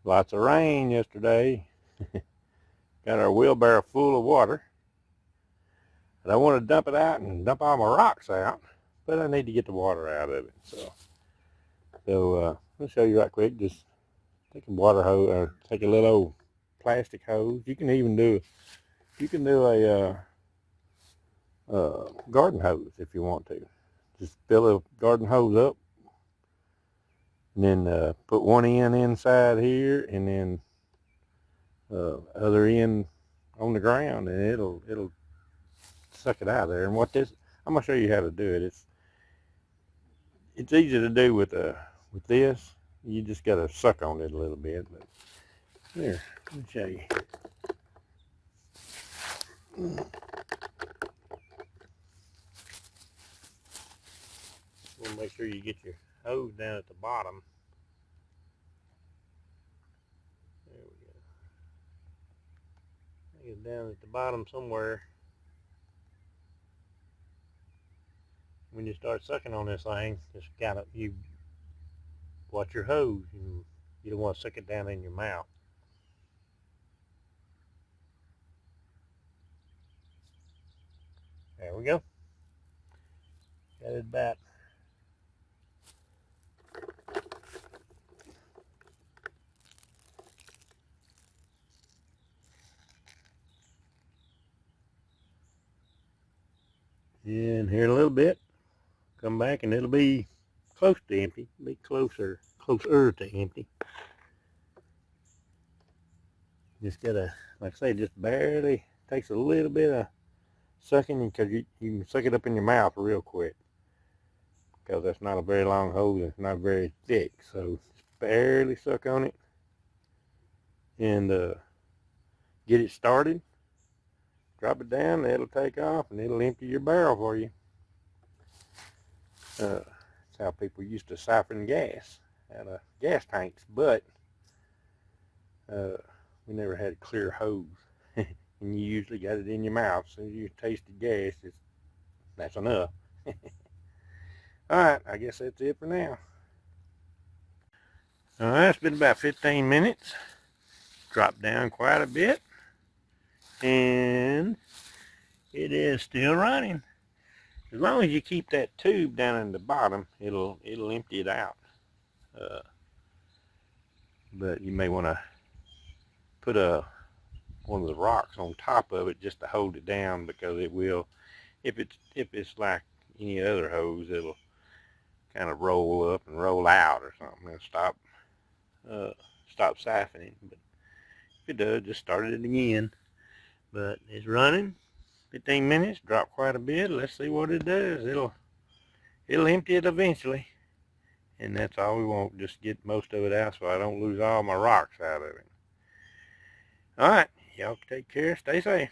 Lots of rain yesterday. Got our wheelbarrow full of water. And I want to dump it out and dump all my rocks out, but I need to get the water out of it. So I'll show you right quick. Just take a water hose, or take a little old plastic hose. You can even do a garden hose if you want to. Just fill a garden hose up, and then put one end inside here, and then other end on the ground, and it'll suck it out of there. And I'm gonna show you how to do it. It's easy to do with this. You just gotta suck on it a little bit. But here, let me show you. We'll make sure you get your hose down at the bottom. There we go. Take it down at the bottom somewhere. When you start sucking on this thing, just you watch your hose. You don't want to suck it down in your mouth. There we go. Got it about in here in a little bit. Come back and it'll be close to empty. Be closer to empty. Just gotta, like I say, just barely. Takes a little bit of sucking, because you can suck it up in your mouth real quick, because that's not a very long hose. It's not very thick, so just barely suck on it and get it started. Drop it down, it'll take off, and it'll empty your barrel for you. That's how people used to siphon gas out of gas tanks, but we never had a clear hose. And you usually got it in your mouth. As soon as you taste the gas, that's enough. Alright, I guess that's it for now. Alright, it's been about 15 minutes. Dropped down quite a bit. And it is still running. As long as you keep that tube down in the bottom, it'll empty it out. But you may want to put one of the rocks on top of it just to hold it down, because it will, if it's like any other hose, it'll kind of roll up and roll out or something and stop siphoning. But if it does, just start it again. But it's running. 15 minutes, dropped quite a bit. Let's see what it does. It'll empty it eventually, and that's all we want. Just get most of it out so I don't lose all my rocks out of it. All right, y'all take care. Stay safe.